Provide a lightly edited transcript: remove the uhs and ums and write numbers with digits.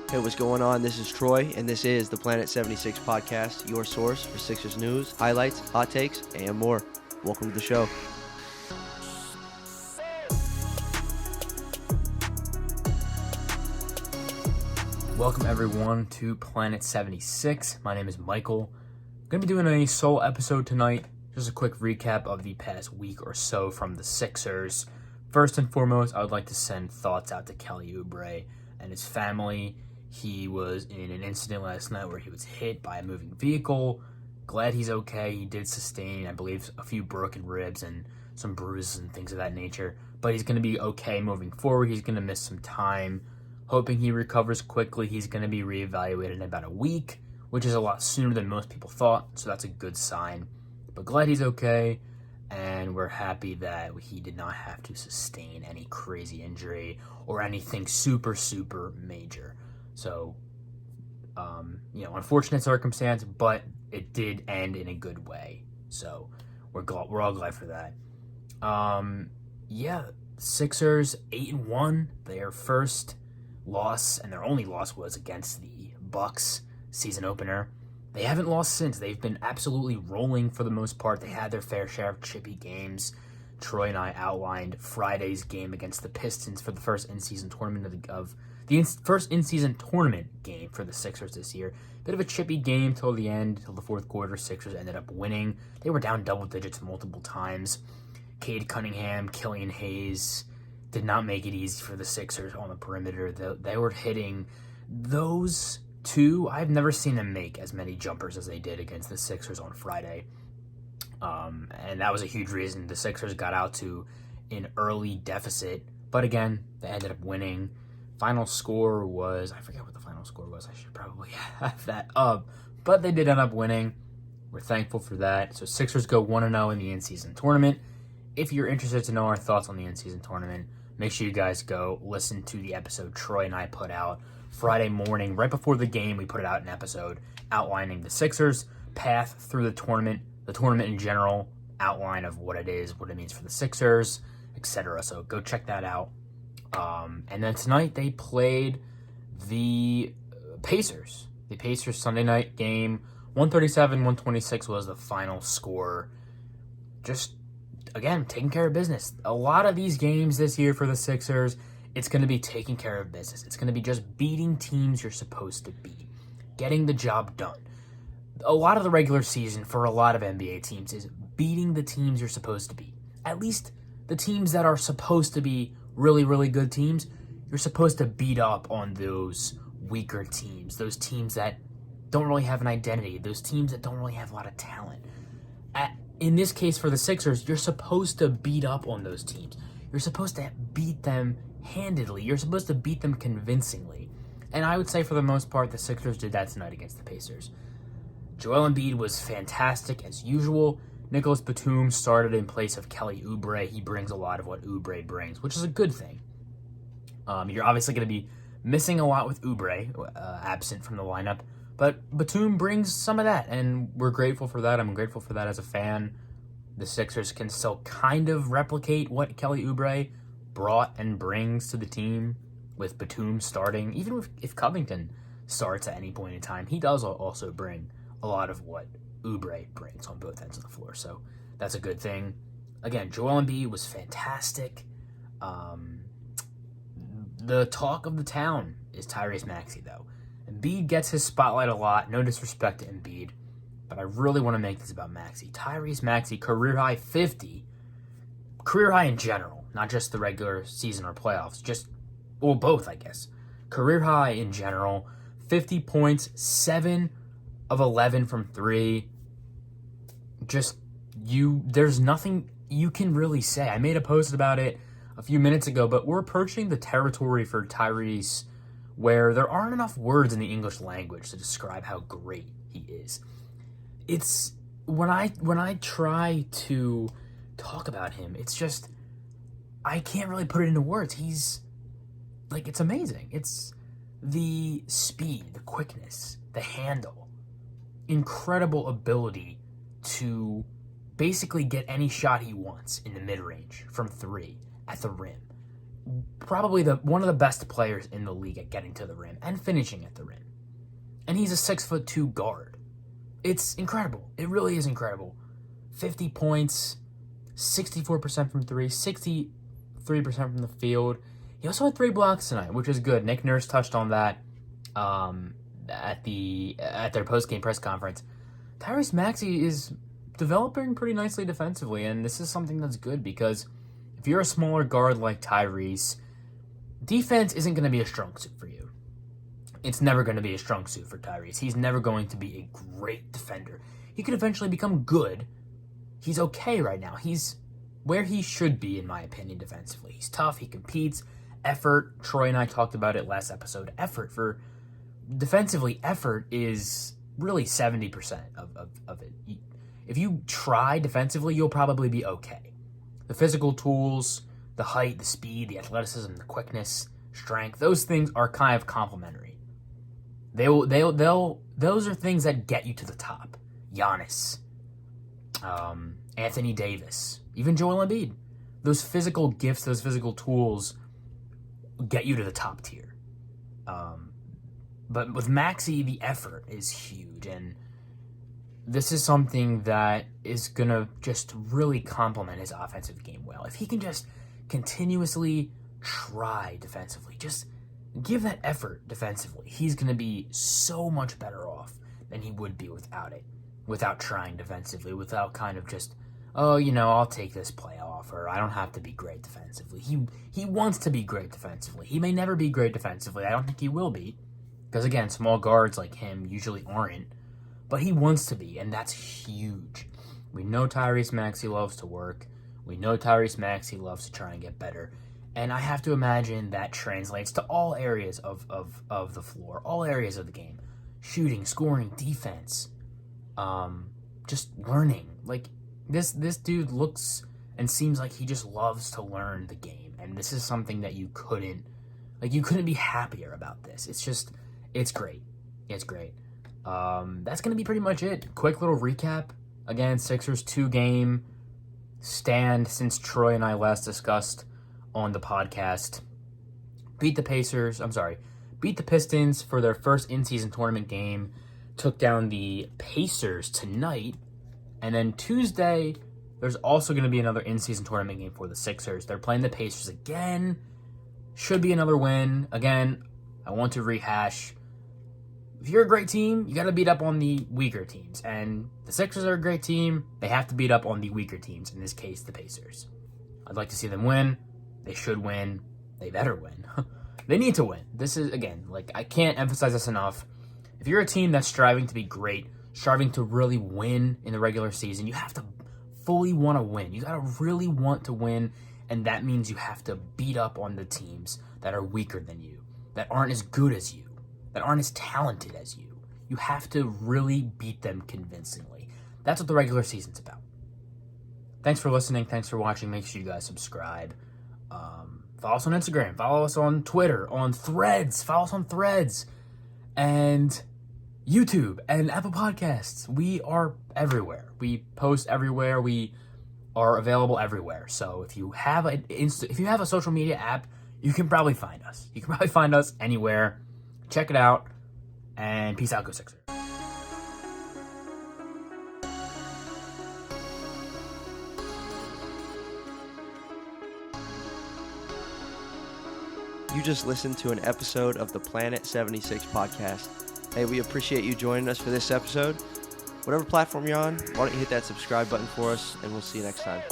Hey, what's going on? This is Troy, and this is the Planet 76 podcast, your source for Sixers news, highlights, hot takes, and more. Welcome to the show. Welcome everyone to Planet 76. My name is Michael. I'm going to be doing a solo episode tonight. Just a quick recap of the past week or so from the Sixers. First and foremost, I would like to send thoughts out to Kelly Oubre and his family. He was in an incident last night where he was hit by a moving vehicle. Glad he's okay. He did sustain, I believe, a few broken ribs and some bruises and things of that nature. But he's going to be okay moving forward. He's going to miss some time. Hoping he recovers quickly. He's going to be reevaluated in about a week, which is a lot sooner than most people thought. So that's a good sign. But glad he's okay. And we're happy that he did not have to sustain any crazy injury or anything super, super major. So, unfortunate circumstance, but it did end in a good way. So, we're all glad for that. Sixers 8-1. Their first loss, and their only loss was against the Bucks season opener. They haven't lost since. They've been absolutely rolling for the most part. They had their fair share of chippy games. Troy and I outlined Friday's game against the Pistons for the first in-season tournament first in-season tournament game for the Sixers this year. Bit of a chippy game till the end, till the fourth quarter. Sixers ended up winning. They were down double digits multiple times. Cade Cunningham, Killian Hayes did not make it easy for the Sixers on the perimeter. They were hitting those two. I've never seen them make as many jumpers as they did against the Sixers on Friday. And that was a huge reason the Sixers got out to an early deficit. But again, they ended up winning. Final score was, I forget what the final score was. I should probably have that up. But they did end up winning. We're thankful for that. So Sixers go 1-0 in the in-season tournament. If you're interested to know our thoughts on the in-season tournament, make sure you guys go listen to the episode Troy and I put out Friday morning. Right before the game, we put out an episode outlining the Sixers' path through the tournament in general, outline of what it is, what it means for the Sixers, etc. So go check that out. And then tonight they played the Pacers. The Pacers Sunday night game, 137-126 was the final score. Just, again, taking care of business. A lot of these games this year for the Sixers, it's going to be taking care of business. It's going to be just beating teams you're supposed to beat, getting the job done. A lot of the regular season for a lot of NBA teams is beating the teams you're supposed to beat. At least the teams that are supposed to be really, really good teams, you're supposed to beat up on those weaker teams, those teams that don't really have an identity, those teams that don't really have a lot of talent. In this case for the Sixers, you're supposed to beat up on those teams. You're supposed to beat them handedly. You're supposed to beat them convincingly. And I would say for the most part, the Sixers did that tonight against the Pacers. Joel Embiid was fantastic as usual. Nicholas Batum started in place of Kelly Oubre. He brings a lot of what Oubre brings, which is a good thing. You're obviously going to be missing a lot with Oubre, absent from the lineup. But Batum brings some of that, and we're grateful for that. I'm grateful for that as a fan. The Sixers can still kind of replicate what Kelly Oubre brought and brings to the team with Batum starting. Even if Covington starts at any point in time, he does also bring a lot of what Oubre brings on both ends of the floor. So that's a good thing. Again, Joel Embiid was fantastic. The talk of the town is Tyrese Maxey, though. Embiid gets his spotlight a lot. No disrespect to Embiid, but I really want to make this about Maxey. Tyrese Maxey, career high 50. Career high in general, not just the regular season or playoffs. Both, I guess. Career high in general. 50 points, 7 of 11 from 3. There's nothing you can really say. I made a post about it a few minutes ago, but we're approaching the territory for Tyrese where there aren't enough words in the English language to describe how great he is. It's when I try to talk about him, it's just I can't really put it into words. He's like, it's amazing. It's the speed, the quickness, the handle, incredible ability to basically get any shot he wants in the mid-range from 3 at the rim. probably one of the best players in the league at getting to the rim and finishing at the rim. And he's a 6'2" guard. It's incredible. It really is incredible. 50 points, 64% from three, 63% from the field. He also had 3 blocks tonight, which is good. Nick Nurse touched on that at their post-game press conference. Tyrese Maxey is developing pretty nicely defensively, and this is something that's good because if you're a smaller guard like Tyrese, defense isn't going to be a strong suit for you. It's never going to be a strong suit for Tyrese. He's never going to be a great defender. He could eventually become good. He's okay right now. He's where he should be, in my opinion, defensively. He's tough. He competes. Effort. Troy and I talked about it last episode. Defensively, effort is really 70% of it. If you try defensively, you'll probably be okay. The physical tools, the height, the speed, the athleticism, the quickness, strength, those things are kind of complementary. Those are things that get you to the top. Giannis, Anthony Davis, even Joel Embiid. Those physical gifts, those physical tools get you to the top tier. But with Maxey, the effort is huge, and this is something that is going to just really complement his offensive game well. If he can just continuously try defensively, just give that effort defensively, he's going to be so much better off than he would be without it, without trying defensively, without kind of just, I'll take this play off, or I don't have to be great defensively. He wants to be great defensively. He may never be great defensively. I don't think he will be, because, again, small guards like him usually aren't. But he wants to be, and that's huge. We know Tyrese Maxey loves to work. We know Tyrese Maxey loves to try and get better. And I have to imagine that translates to all areas of the floor, all areas of the game. Shooting, scoring, defense, just learning. Like, this dude looks and seems like he just loves to learn the game. And this is something that you couldn't be happier about this. It's great. It's great. That's going to be pretty much it. Quick little recap. Again, Sixers 2-game stand since Troy and I last discussed on the podcast. Beat the Pistons for their first in-season tournament game. Took down the Pacers tonight. And then Tuesday, there's also going to be another in-season tournament game for the Sixers. They're playing the Pacers again. Should be another win. Again, I want to rehash. If you're a great team, you got to beat up on the weaker teams. And the Sixers are a great team. They have to beat up on the weaker teams, in this case, the Pacers. I'd like to see them win. They should win. They better win. They need to win. This is, again, I can't emphasize this enough. If you're a team that's striving to be great, striving to really win in the regular season, you have to fully want to win. You got to really want to win, and that means you have to beat up on the teams that are weaker than you, that aren't as good as you, that aren't as talented as you. You have to really beat them convincingly. That's what the regular season's about. Thanks for listening. Thanks for watching. Make sure you guys subscribe. Follow us on Instagram. Follow us on Twitter, on Threads. Follow us on Threads. And YouTube and Apple Podcasts. We are everywhere. We post everywhere. We are available everywhere. So if you have a social media app, you can probably find us. You can probably find us anywhere. Check it out, and peace out, go Sixers. You just listened to an episode of the Planet 76 podcast. Hey, we appreciate you joining us for this episode. Whatever platform you're on, why don't you hit that subscribe button for us, and we'll see you next time.